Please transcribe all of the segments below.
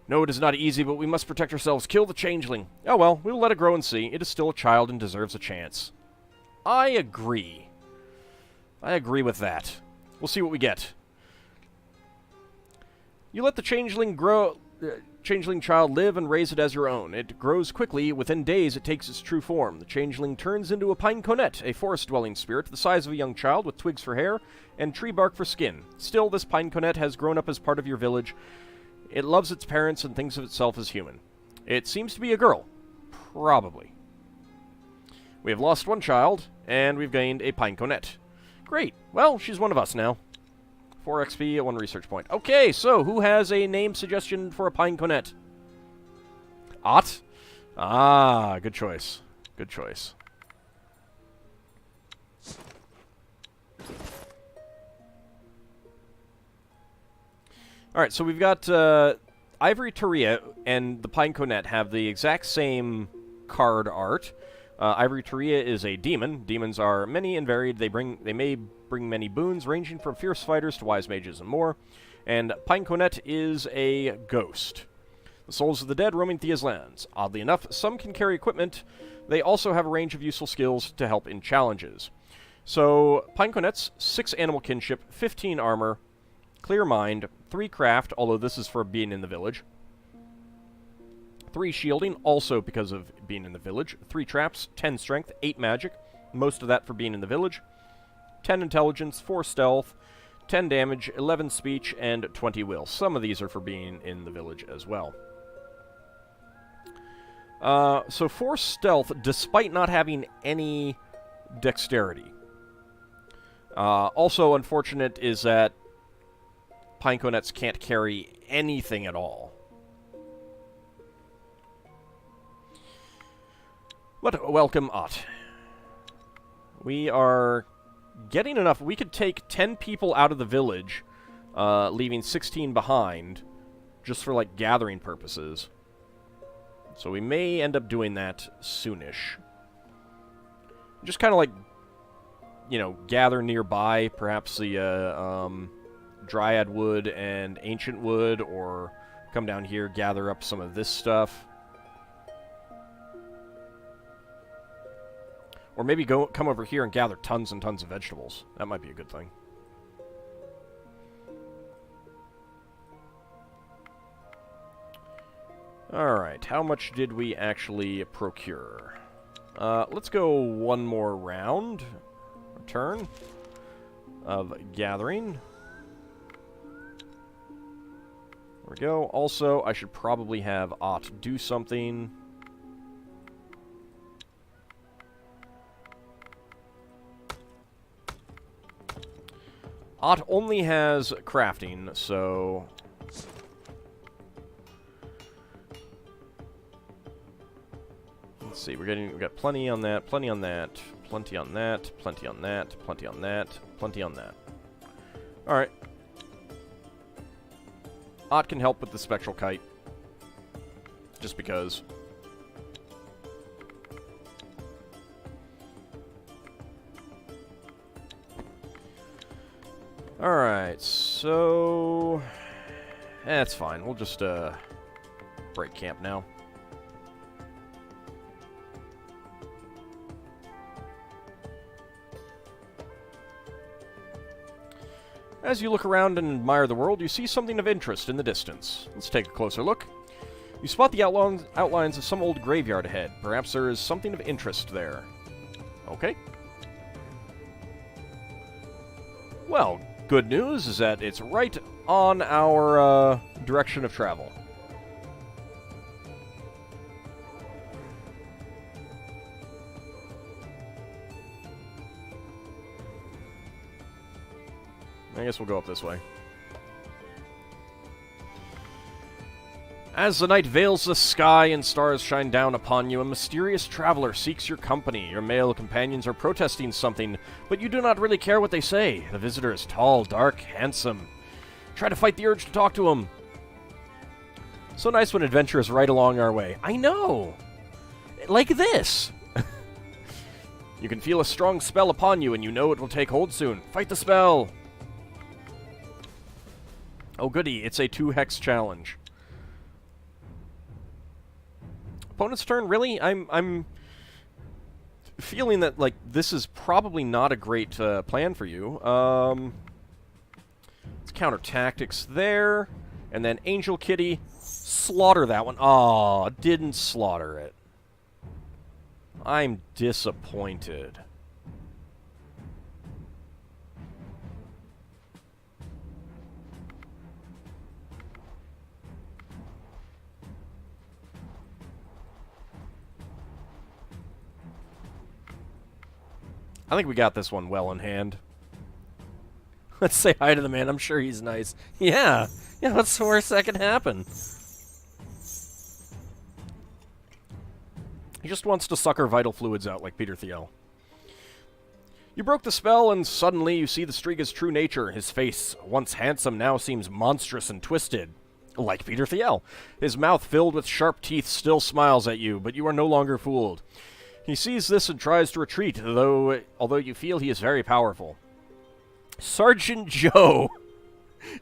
No, it is not easy, but we must protect ourselves. Kill the changeling. Oh well, we'll let it grow and see. It is still a child and deserves a chance. I agree. I agree with that. We'll see what we get. You let the changeling child live and raise it as your own. It grows quickly. Within days, it takes its true form. The changeling turns into a pine conet, a forest-dwelling spirit the size of a young child with twigs for hair and tree bark for skin. Still, this pine conet has grown up as part of your village. It loves its parents and thinks of itself as human. It seems to be a girl. Probably. We have lost one child, and we've gained a pine conet. Great. Well, she's one of us now. 4 XP at 1 research point. Okay, so who has a name suggestion for a pine conet? Ott? Ah, good choice. Good choice. Alright, so we've got Ivory Thea and the pine conet have the exact same card art. Ivory Thea is a demon. Demons are many and varied. They may bring many boons, ranging from fierce fighters to wise mages and more. And Pine Conet is a ghost. The souls of the dead roaming Thea's lands. Oddly enough, some can carry equipment. They also have a range of useful skills to help in challenges. So, Pine Conets, 6 animal kinship, 15 armor, clear mind, 3 craft, although this is for being in the village. 3 shielding, also because of being in the village. 3 traps, 10 strength, 8 magic, most of that for being in the village. 10 intelligence, 4 stealth, 10 damage, 11 speech, and 20 will. Some of these are for being in the village as well. So 4 stealth, despite not having any dexterity. Also unfortunate is that Pine Conets can't carry anything at all. But welcome, Ott. We are getting enough. We could take 10 people out of the village, leaving 16 behind, just for, like, gathering purposes. So we may end up doing that soonish. Just kind of, like, you know, gather nearby, perhaps the Dryad wood and Ancient wood, or come down here, gather up some of this stuff. Or maybe come over here and gather tons and tons of vegetables. That might be a good thing. Alright, how much did we actually procure? Let's go one more round, or turn, of gathering. There we go. Also, I should probably have Ott do something. Ott only has crafting, so... Let's see, we've got plenty on that, plenty on that, plenty on that, plenty on that, plenty on that, plenty on that. Alright. Ott can help with the spectral kite. Just because. Alright, so... That's fine. We'll just, break camp now. As you look around and admire the world, you see something of interest in the distance. Let's take a closer look. You spot the outlines of some old graveyard ahead. Perhaps there is something of interest there. Okay. Well, good news is that it's right on our direction of travel. I guess we'll go up this way. As the night veils the sky and stars shine down upon you, a mysterious traveler seeks your company. Your male companions are protesting something, but you do not really care what they say. The visitor is tall, dark, handsome. Try to fight the urge to talk to him. So nice when adventure is right along our way. I know! Like this! You can feel a strong spell upon you, and you know it will take hold soon. Fight the spell! Oh goody, it's a 2-hex challenge. Opponent's turn, really? I'm feeling that, like, this is probably not a great plan for you. Let's counter tactics there. And then Angel Kitty, slaughter that one. Aw, didn't slaughter it. I'm disappointed. I think we got this one well in hand. Let's say hi to the man. I'm sure he's nice. Yeah. Yeah, what's the worst that can happen? He just wants to suck our vital fluids out like Peter Thiel. You broke the spell, and suddenly you see the Striga's true nature. His face, once handsome, now seems monstrous and twisted. Like Peter Thiel. His mouth filled with sharp teeth still smiles at you, but you are no longer fooled. He sees this and tries to retreat, although you feel he is very powerful. Sergeant Joe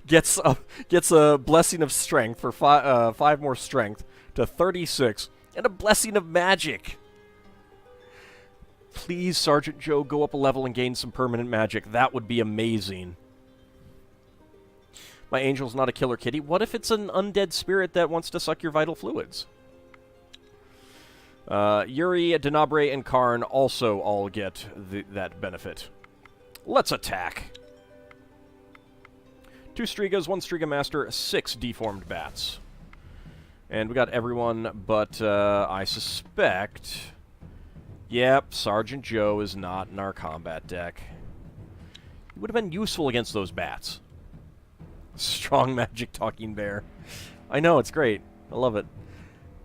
gets a blessing of strength for 5 more strength to 36, and a blessing of magic. Please, Sergeant Joe, go up a level and gain some permanent magic. That would be amazing. My angel's not a killer kitty. What if it's an undead spirit that wants to suck your vital fluids? Yuri, Denabre, and Karn also all get that benefit. Let's attack. 2 Strigas, 1 Striga Master, 6 deformed bats. And we got everyone but, I suspect... Yep, Sergeant Joe is not in our combat deck. He would have been useful against those bats. Strong magic talking bear. I know, it's great. I love it.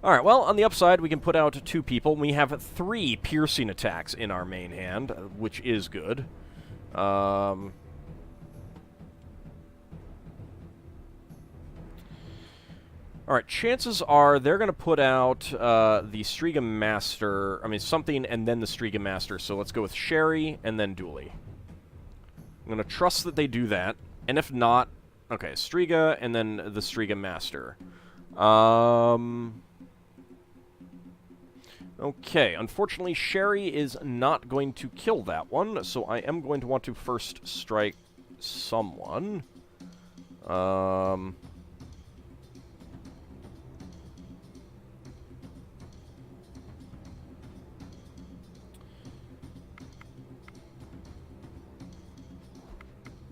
Alright, well, on the upside, we can put out 2 people. We have 3 piercing attacks in our main hand, which is good. Alright, chances are they're going to put out the Striga Master, something, and then the Striga Master. So let's go with Sherry and then Dooley. I'm going to trust that they do that, and if not, okay, Striga and then the Striga Master. Okay, unfortunately, Sherry is not going to kill that one, so I am going to want to first strike someone.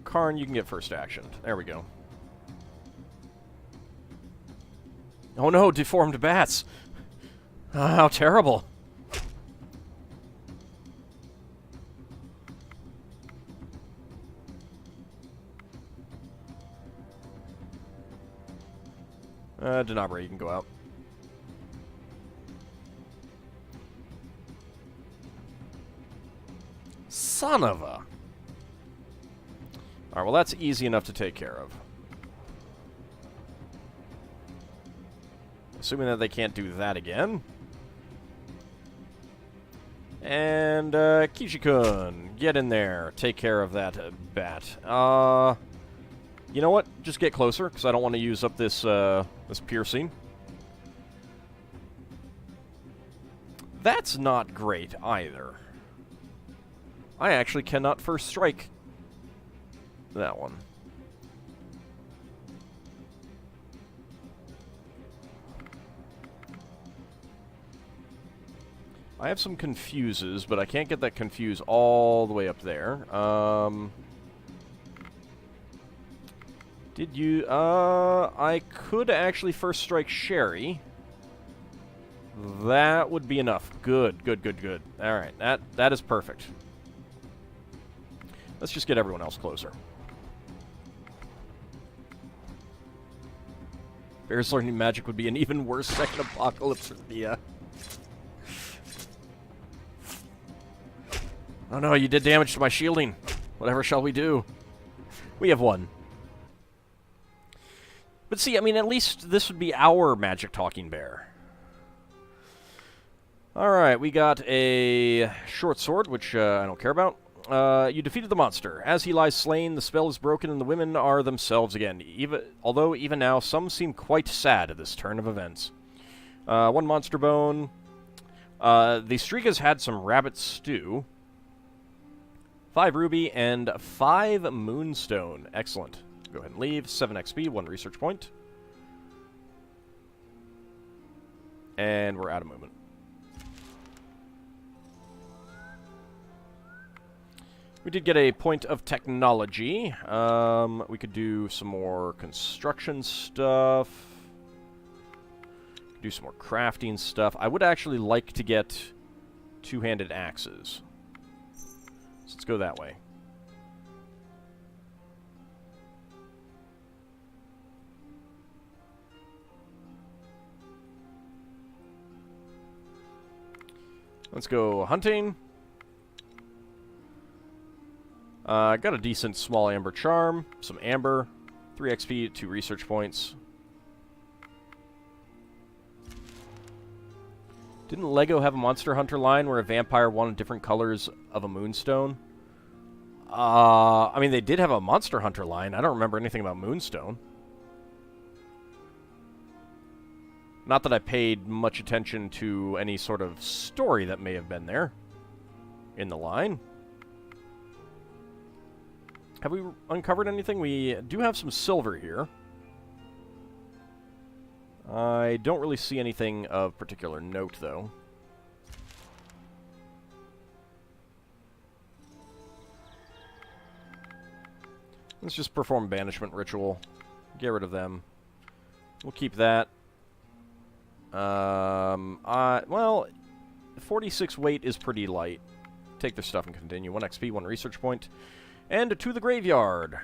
Karn, you can get first action. There we go. Oh no, deformed bats! How terrible. Denabre, you can go out. Son of a... Alright, well that's easy enough to take care of. Assuming that they can't do that again. And, Kishi-kun, get in there. Take care of that bat. You know what? Just get closer, because I don't want to use up this, this piercing. That's not great, either. I actually cannot first strike that one. I have some confuses, but I can't get that confuse all the way up there. Did you... I could actually first strike Sherry. That would be enough. Good, good, good, good. Alright, that is perfect. Let's just get everyone else closer. Bears learning magic would be an even worse second apocalypse for Thea. Oh no, you did damage to my shielding. Whatever shall we do? We have won. But see, I mean, at least this would be our magic talking bear. Alright, we got a short sword, which I don't care about. You defeated the monster. As he lies slain, the spell is broken and the women are themselves again. Although even now, some seem quite sad at this turn of events. 1 monster bone. The Strigas had some rabbit stew. 5 ruby and 5 moonstone. Excellent. Go ahead and leave. 7 XP, 1 research point. And we're out of movement. We did get a point of technology. We could do some more construction stuff. Do some more crafting stuff. I would actually like to get 2-handed axes. So let's go that way. Let's go hunting. Got a decent small amber charm, some amber, 3 XP, 2 research points. Didn't Lego have a Monster Hunter line where a vampire wanted different colors of a moonstone? I mean, they did have a Monster Hunter line. I don't remember anything about moonstone. Not that I paid much attention to any sort of story that may have been there in the line. Have we uncovered anything? We do have some silver here. I don't really see anything of particular note, though. Let's just perform banishment ritual. Get rid of them. We'll keep that. Well, 46 weight is pretty light. Take their stuff and continue. 1 XP, 1 research point. And to the graveyard.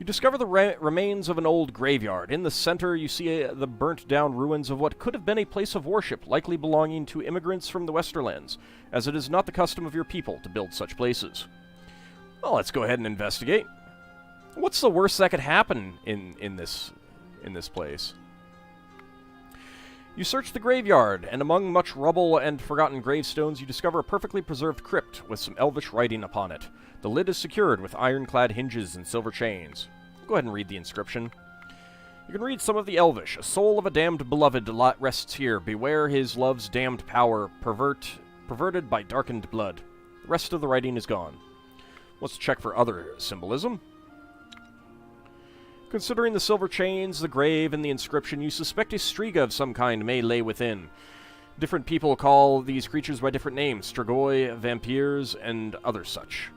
You discover the remains of an old graveyard. In the center, you see the burnt-down ruins of what could have been a place of worship, likely belonging to immigrants from the Westerlands, as it is not the custom of your people to build such places. Well, let's go ahead and investigate. What's the worst that could happen in this place? You search the graveyard, and among much rubble and forgotten gravestones, you discover a perfectly preserved crypt with some elvish writing upon it. The lid is secured with ironclad hinges and silver chains. Go ahead and read the inscription. You can read some of the elvish. A soul of a damned beloved rests here. Beware his love's damned power, perverted by darkened blood. The rest of the writing is gone. Let's check for other symbolism. Considering the silver chains, the grave, and the inscription, you suspect a striga of some kind may lay within. Different people call these creatures by different names, strigoi, vampires, and other such.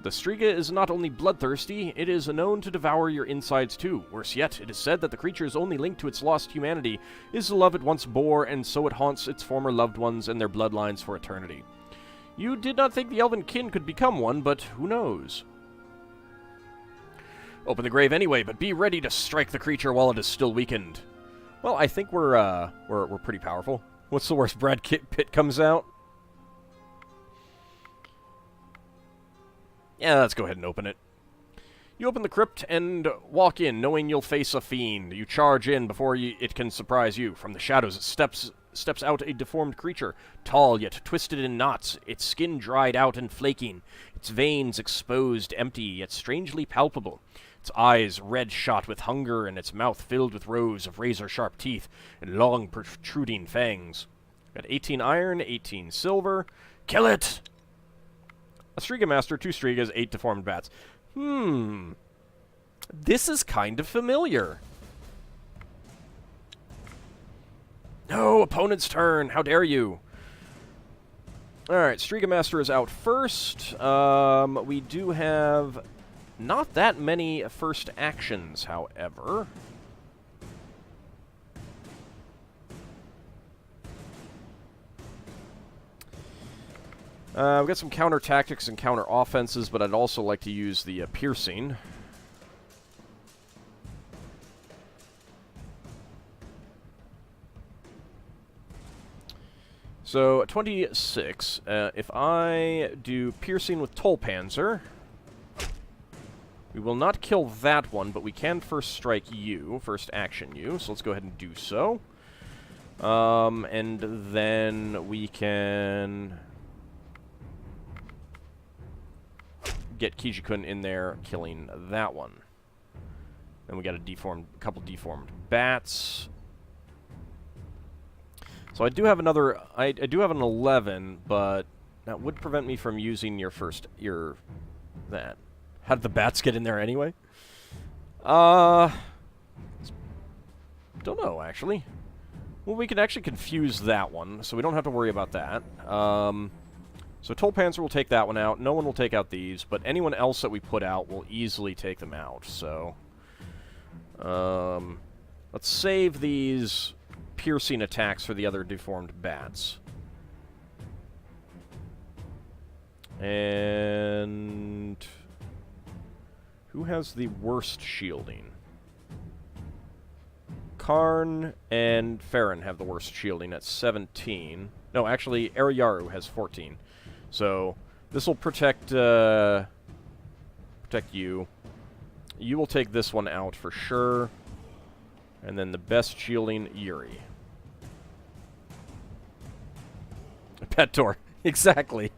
The striga is not only bloodthirsty, it is known to devour your insides too. Worse yet, it is said that the creature's only link to its lost humanity is the love it once bore, and so it haunts its former loved ones and their bloodlines for eternity. You did not think the elven kin could become one, but who knows? Open the grave anyway, but be ready to strike the creature while it is still weakened. Well, I think we're pretty powerful. What's the worst? Brad Pitt comes out? Yeah, let's go ahead and open it. You open the crypt and walk in, knowing you'll face a fiend. You charge in before it can surprise you. From the shadows, it steps out a deformed creature, tall yet twisted in knots, its skin dried out and flaking, its veins exposed, empty, yet strangely palpable. Its eyes red-shot with hunger, and its mouth filled with rows of razor-sharp teeth and long, protruding fangs. Got 18 iron, 18 silver. Kill it! A Striga Master, 2 Strigas, 8 deformed bats. This is kind of familiar. No, opponent's turn. How dare you? Alright, Striga Master is out first. We do have not that many first actions, however. We've got some counter tactics and counter offenses, but I'd also like to use the piercing. So, 26. If I do piercing with Tollpanzer, we will not kill that one, but we can first strike you, first action you, so let's go ahead and do so. And then we can get Kijikun in there, killing that one. Then we got a couple deformed bats. So I do have another... I do have an 11, but that would prevent me from using that. How did the bats get in there anyway? Don't know, actually. Well, we can actually confuse that one, so we don't have to worry about that. So Tolpanzer will take that one out. No one will take out these, but anyone else that we put out will easily take them out, so... let's save these piercing attacks for the other deformed bats. And... who has the worst shielding? Karn and Farron have the worst shielding at 17. No, actually, Ariyaru has 14. So, this will protect you. You will take this one out for sure. And then the best shielding, Yuri. Pet door. Exactly.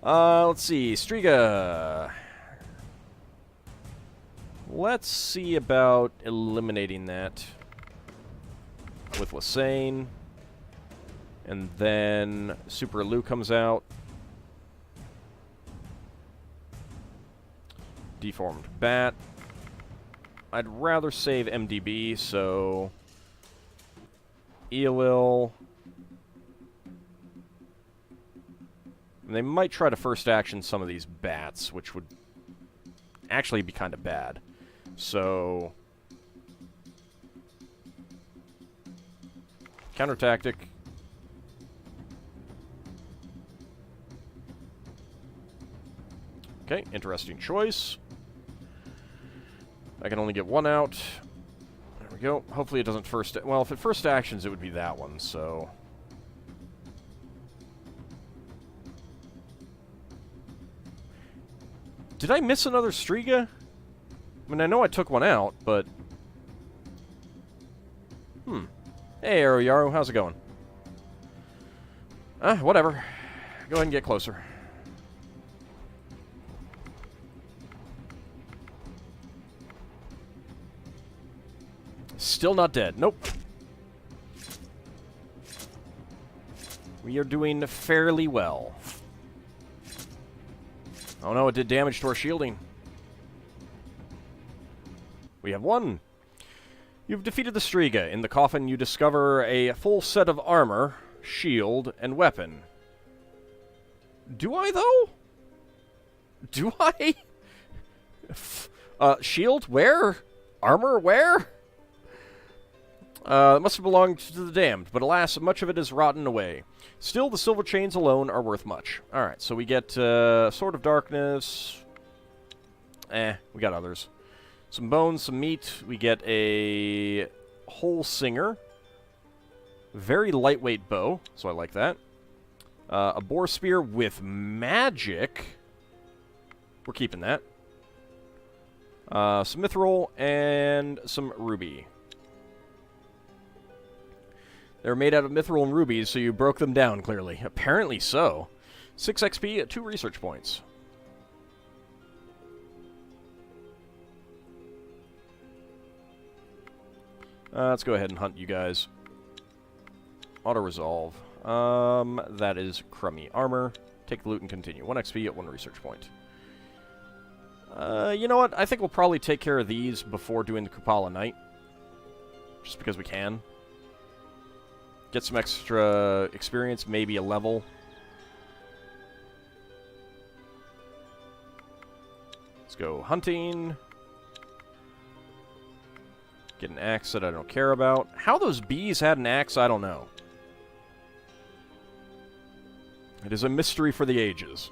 Let's see. Striga. Let's see about eliminating that with Lassane. And then Super Lu comes out. Deformed Bat. I'd rather save MDB, so... Eelil. And they might try to first action some of these bats, which would actually be kind of bad. So... counter tactic. Okay, interesting choice. I can only get one out. There we go. Hopefully it doesn't first... well, if it first actions, it would be that one, so... did I miss another Striga? I mean, I know I took one out, but... Hey, Ariyaru, how's it going? Whatever. Go ahead and get closer. Still not dead. Nope. We are doing fairly well. Oh no, it did damage to our shielding. We have one. You've defeated the Striga. In the coffin, you discover a full set of armor, shield, and weapon. Do I, though? Do I? Shield? Where? Armor? Where? It must have belonged to the damned, but alas, much of it is rotten away. Still, the silver chains alone are worth much. Alright, so we get Sword of Darkness. We got others. Some bones, some meat. We get a Whole Singer. Very lightweight bow, so I like that. A Boar Spear with magic. We're keeping that. Some Mithril and some Ruby. They're made out of Mithril and Rubies, so you broke them down, clearly. Apparently so. 6 XP at 2 research points. Let's go ahead and hunt you guys. Auto-resolve. That is crummy armor. Take the loot and continue. 1 XP at 1 research point. You know what? I think we'll probably take care of these before doing the Kupala Knight. Just because we can. Get some extra experience, maybe a level. Let's go hunting. Get an axe that I don't care about. How those bees had an axe, I don't know. It is a mystery for the ages.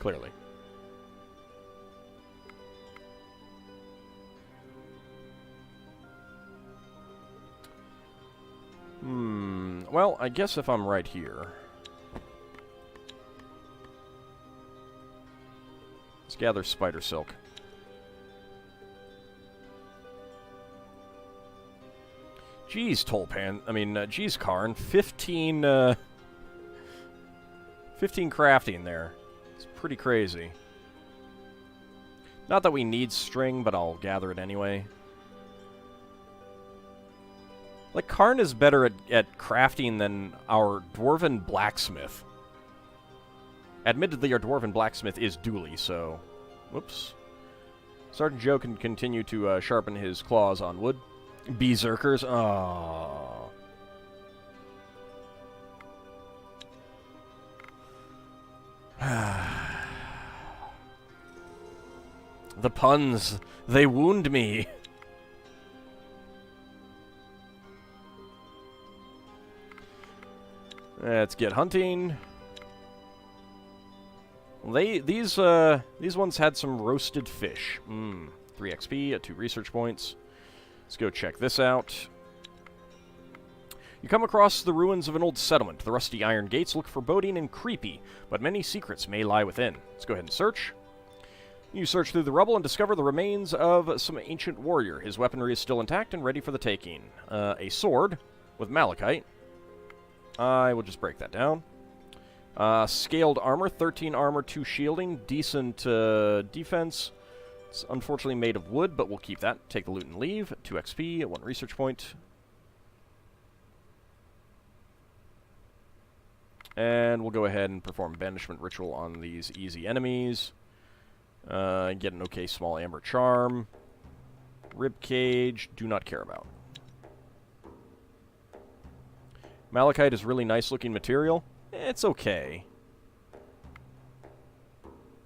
Clearly. Well, I guess if I'm right here... let's gather spider silk. Geez, geez, Karn. 15 crafting there. It's pretty crazy. Not that we need string, but I'll gather it anyway. Like, Karn is better at crafting than our Dwarven Blacksmith. Admittedly, our Dwarven Blacksmith is Dooley, so... Whoops. Sergeant Joe can continue to sharpen his claws on wood. Berserkers. Oh. The puns, they wound me. Let's get hunting. These ones had some roasted fish. 3 XP, 2 research points. Let's go check this out. You come across the ruins of an old settlement. The rusty iron gates look foreboding and creepy, but many secrets may lie within. Let's go ahead and search. You search through the rubble and discover the remains of some ancient warrior. His weaponry is still intact and ready for the taking. A sword with malachite. I will just break that down. Scaled armor, 13 armor, 2 shielding, decent defense. It's unfortunately made of wood, but we'll keep that. Take the loot and leave. 2 XP, 1 research point. And we'll go ahead and perform banishment ritual on these easy enemies. Get an okay small amber charm. Ribcage, do not care about. Malachite is really nice looking material. It's okay.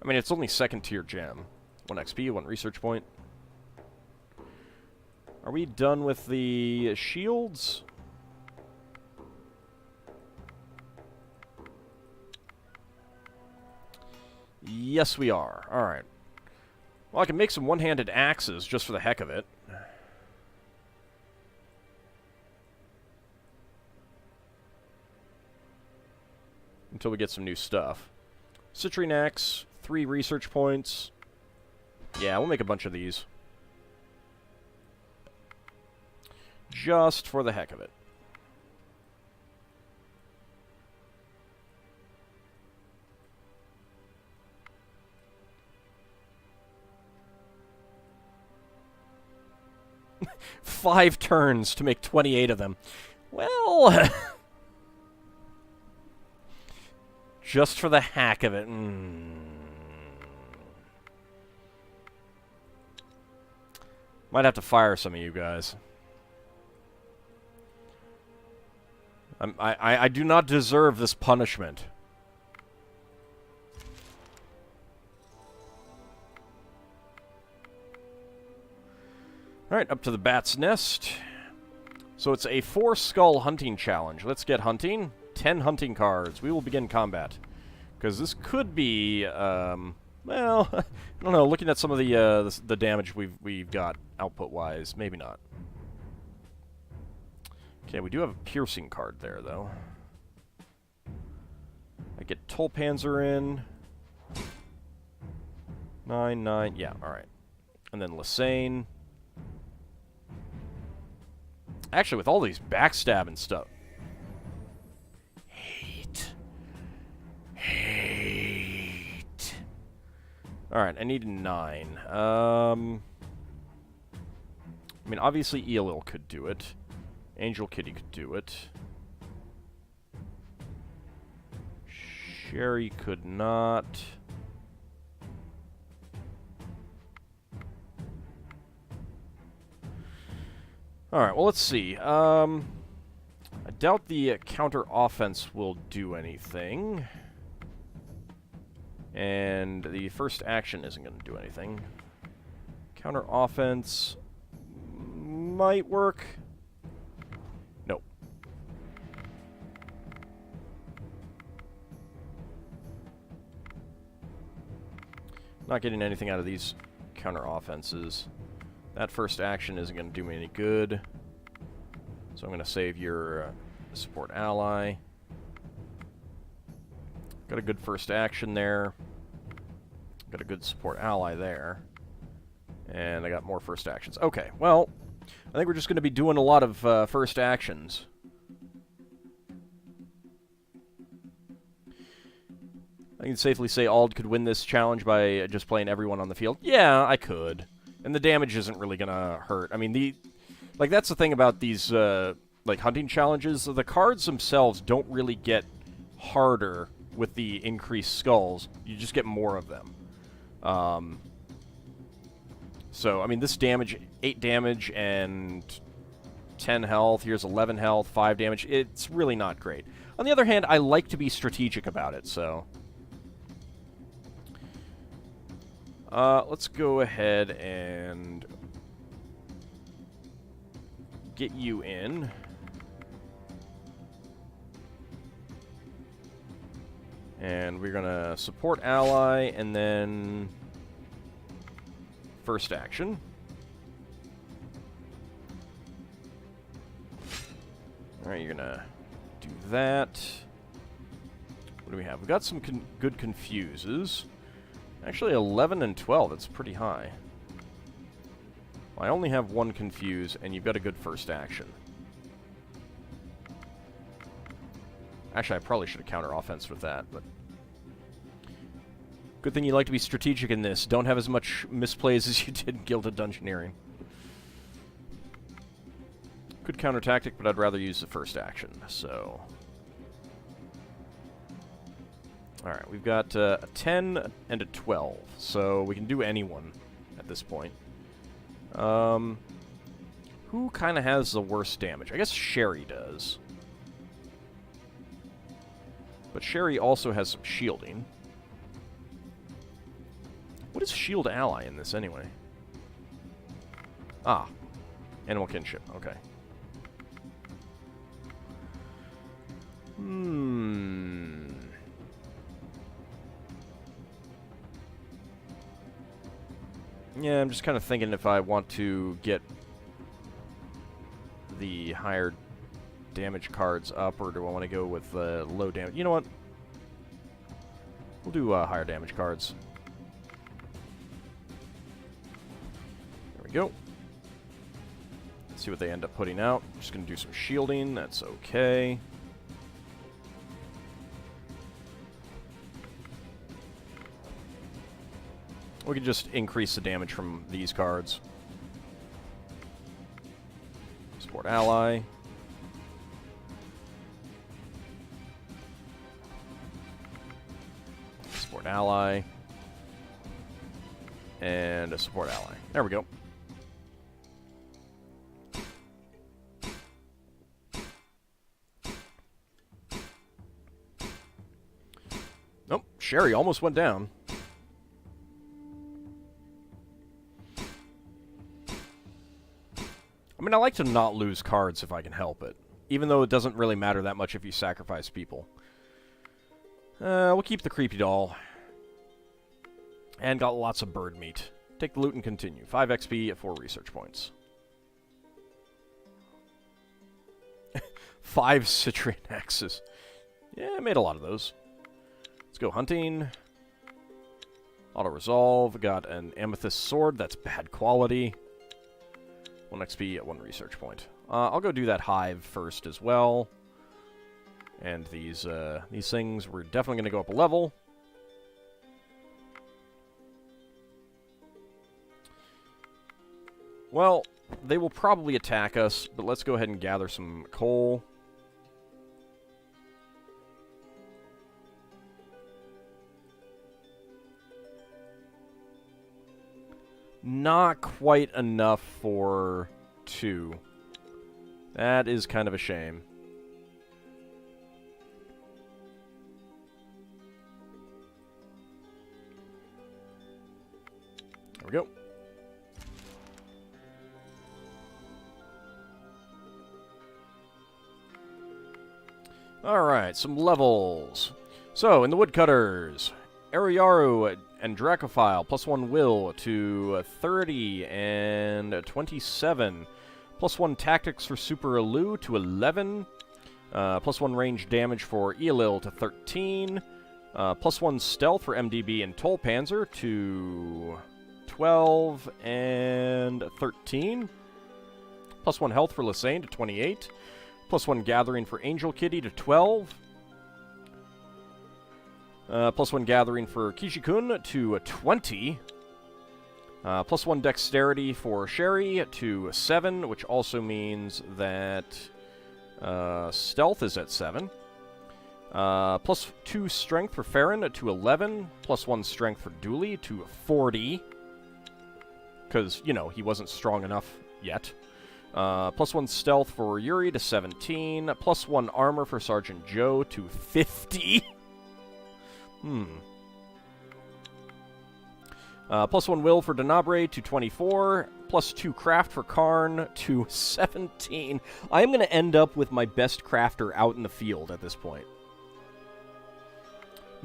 I mean, it's only 2nd tier gem. 1 XP, 1 research point. Are we done with the shields? Yes, we are. Alright. Well, I can make some one-handed axes just for the heck of it. Until we get some new stuff. Citrine axe, 3 research points. Yeah, we'll make a bunch of these. Just for the heck of it. Five turns to make 28 of them. Well... just for the hack of it. Might have to fire some of you guys. I do not deserve this punishment. Alright, up to the bat's nest. So it's a 4-skull hunting challenge. Let's get hunting. 10 hunting cards. We will begin combat. Because this could be, well, I don't know. Looking at some of the damage we've got output-wise, maybe not. Okay, we do have a piercing card there, though. I get Tolpanzer in. 9, 9. Yeah, alright. And then Lysane. Actually, with all these backstab and stuff. Hate. Alright, I need a 9. I mean, obviously Eelil could do it. Angel Kitty could do it. Sherry could not. Alright, well, let's see. I doubt the counter offense will do anything. And the first action isn't going to do anything. Counter offense might work. Nope. Not getting anything out of these counter offenses. That first action isn't going to do me any good. So I'm going to save your support ally. Got a good first action there. Got a good support ally there. And I got more first actions. Okay, well, I think we're just going to be doing a lot of first actions. I can safely say Auld could win this challenge by just playing everyone on the field. Yeah, I could. And the damage isn't really going to hurt. I mean, like, that's the thing about these like hunting challenges, the cards themselves don't really get harder with the increased skulls. You just get more of them. So, I mean, this damage, 8 damage and 10 health. Here's 11 health, 5 damage. It's really not great. On the other hand, I like to be strategic about it, so... let's go ahead and get you in. And we're gonna support ally, and then first action. Alright, you're gonna do that. What do we have? We've got some good confuses. Actually, 11 and 12, that's pretty high. I only have one confuse, and you've got a good first action. Actually, I probably should have counter-offensed with that, but... Good thing you like to be strategic in this. Don't have as much misplays as you did in Gilded Dungeoneering. Good counter-tactic, but I'd rather use the first action, so... Alright, we've got a 10 and a 12, so we can do anyone at this point. Who kind of has the worst damage? I guess Sherry does. But Sherry also has some shielding. What is shield ally in this, anyway? Ah. Animal kinship. Okay. Yeah, I'm just kind of thinking if I want to get the higher damage cards up, or do I want to go with low damage? You know what? We'll do higher damage cards. There we go. Let's see what they end up putting out. Just going to do some shielding. That's okay. We can just increase the damage from these cards. Support ally. Support ally. And a support ally. There we go. Nope, Sherry almost went down. I mean, I like to not lose cards if I can help it. Even though it doesn't really matter that much if you sacrifice people. We'll keep the creepy doll. And got lots of bird meat. Take the loot and continue. 5 XP at 4 research points. 5 citrine axes. Yeah, I made a lot of those. Let's go hunting. Auto-resolve. Got an amethyst sword. That's bad quality. 1 XP at 1 research point. I'll go do that hive first as well. And these things, we're definitely going to go up a level. Well, they will probably attack us, but let's go ahead and gather some coal. Not quite enough for 2. That is kind of a shame. There we go. Alright, some levels. So, in the woodcutters, Ariaru and Dracophile, +1 will to 30 and 27. +1 tactics for Super Elu to 11. +1 range damage for Eolil to 13. +1 stealth for MDB and Tolpanzer to 12 and 13. +1 health for Lysane to 28. +1 gathering for Angel Kitty to 12. +1 gathering for Kishikun to 20. +1 dexterity for Sherry to 7, which also means that Stealth is at 7. +2 strength for Farron to 11. +1 strength for Dooley to 40. Because, you know, he wasn't strong enough yet. +1 stealth for Yuri to 17. +1 armor for Sergeant Joe to 50. +1 will for Denabre to 24. +2 craft for Karn to 17. I am going to end up with my best crafter out in the field at this point.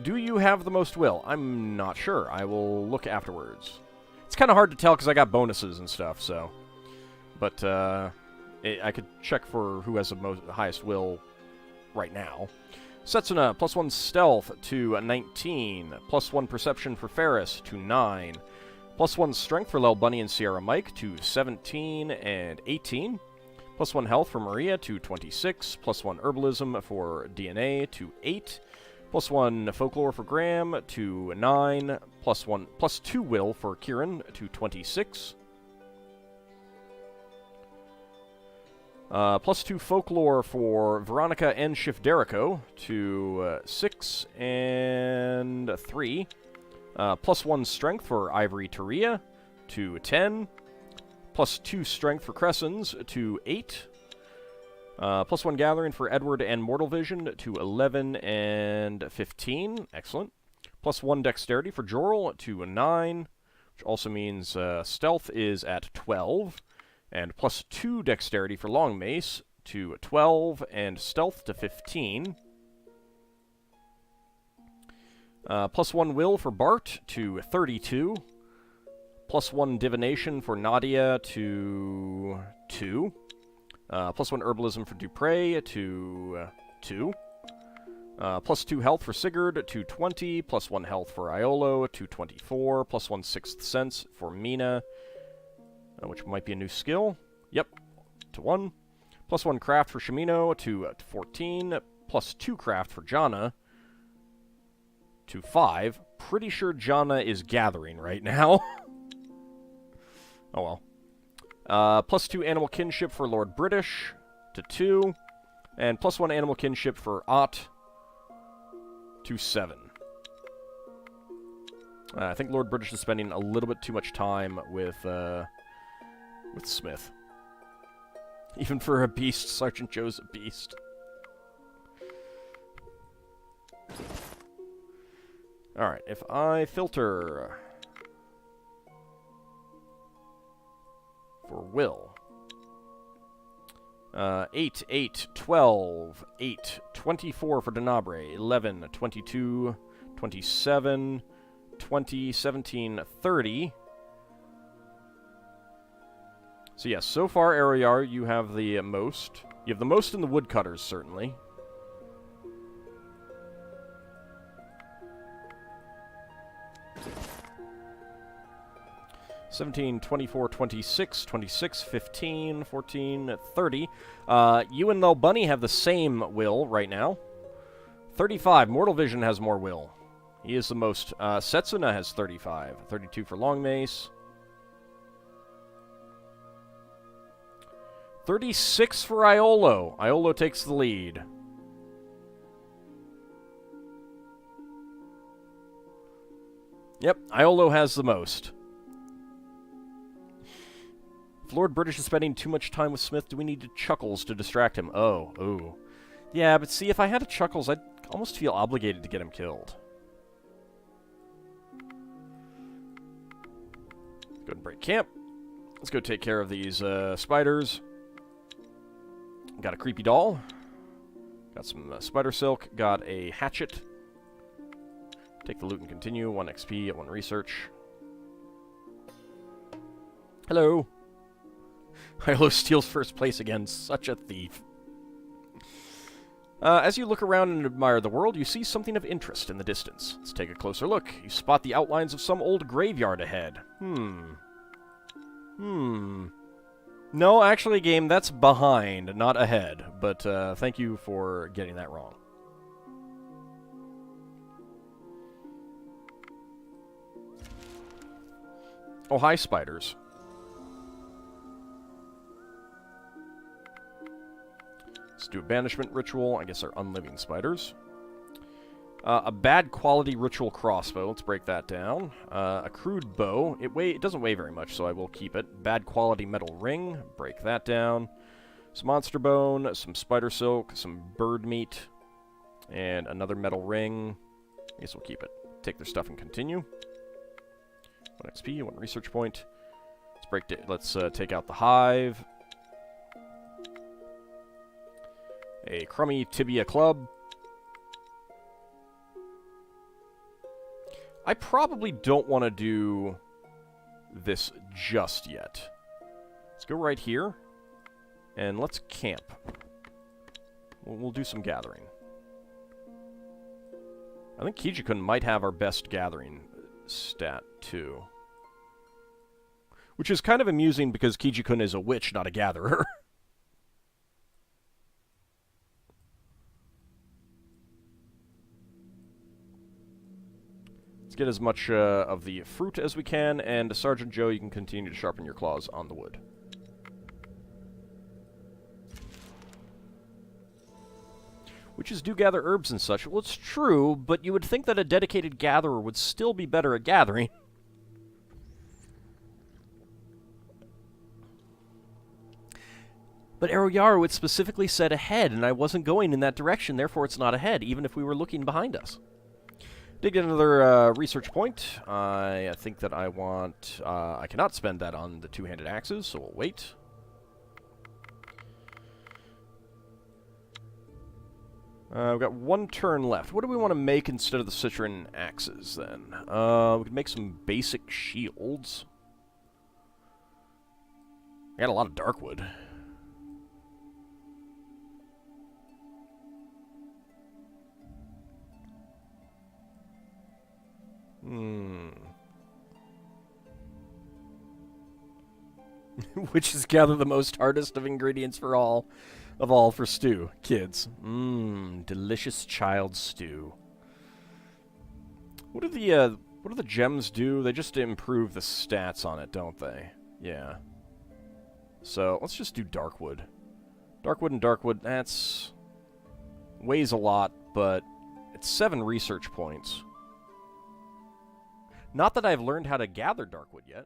Do you have the most will? I'm not sure. I will look afterwards. It's kind of hard to tell because I got bonuses and stuff, so... But, I could check for who has the highest will right now. Setsuna, +1 stealth to 19. +1 perception for Ferris to 9. +1 strength for Lel Bunny and Sierra Mike to 17 and 18. +1 health for Maria to 26. +1 herbalism for DNA to 8. +1 folklore for Graham to 9. +2 will for Kieran to 26. +2 folklore for Veronica and Shifderico to 6 and 3. +1 strength for Ivory Taria to 10. +2 strength for Cressons to 8. +1 gathering for Edward and Mortal Vision to 11 and 15. Excellent. +1 dexterity for Jorl to 9, which also means stealth is at 12. And +2 dexterity for Long Mace to 12 and stealth to 15. +1 will for Bart to 32. +1 divination for Nadia to 2. +1 herbalism for Dupre to 2. +2 health for Sigurd to 20. +1 health for Iolo to 24. +1 sixth sense for Mina, which might be a new skill. Yep, to 1. +1 craft for Shimino to 14. +2 craft for Jana to 5. Pretty sure Jana is gathering right now. Oh well. +2 animal kinship for Lord British to 2. And +1 animal kinship for Ott to 7. I think Lord British is spending a little bit too much time with Smith. Even for a beast, Sergeant Joe's a beast. Alright, if I filter for will. 8, 8, 12, 8, 24 for Denabre, 11, 22, 27, 20, 17, 30. So yes, so far, Ariar, you have the most. You have the most in the woodcutters, certainly. (17, 24, 26, 26, 15, 14, 30. You and Lel Bunny have the same will right now. 35. Mortal Vision has more will. He is the most. Setsuna has 35. 32 for Long Mace. 36 for Iolo. Iolo takes the lead. Yep, Iolo has the most. If Lord British is spending too much time with Smith, do we need Chuckles to distract him? Oh, ooh. Yeah, but see, if I had a Chuckles, I'd almost feel obligated to get him killed. Go ahead and break camp. Let's go take care of these spiders. Got a creepy doll. Got some spider silk. Got a hatchet. Take the loot and continue. 1 XP at 1 research. Hello. Iolo steals first place again. Such a thief. As you look around and admire the world, you see something of interest in the distance. Let's take a closer look. You spot the outlines of some old graveyard ahead. No, actually, game, that's behind, not ahead. But thank you for getting that wrong. Oh, hi, spiders. Let's do a banishment ritual. I guess they're unliving spiders. A bad quality ritual crossbow. Let's break that down. A crude bow. It doesn't weigh very much, so I will keep it. Bad quality metal ring. Break that down. Some monster bone, some spider silk, some bird meat, and another metal ring. I guess we'll keep it. Take their stuff and continue. 1 XP, 1 research point. Let's take out the hive. A crummy tibia club. I probably don't want to do this just yet. Let's go right here, and let's camp. We'll do some gathering. I think Kijikun might have our best gathering stat, too. Which is kind of amusing because Kijikun is a witch, not a gatherer. Let's get as much of the fruit as we can, and Sergeant Joe, you can continue to sharpen your claws on the wood. Witches do gather herbs and such. Well, it's true, but you would think that a dedicated gatherer would still be better at gathering. But Aoyaru, it specifically said ahead, and I wasn't going in that direction, therefore it's not ahead, even if we were looking behind us. Did get another research point. I think that I want... I cannot spend that on the two-handed axes, so we'll wait. We've got 1 turn left. What do we want to make instead of the citron axes, then? We could make some basic shields. I got a lot of dark wood. Witches gather the most hardest of ingredients for all for stew. Kids. Delicious child stew. What do the gems do? They just improve the stats on it, don't they? Yeah. So, let's just do darkwood. Darkwood and darkwood, that's... weighs a lot, but it's 7 research points. Not that I've learned how to gather darkwood yet.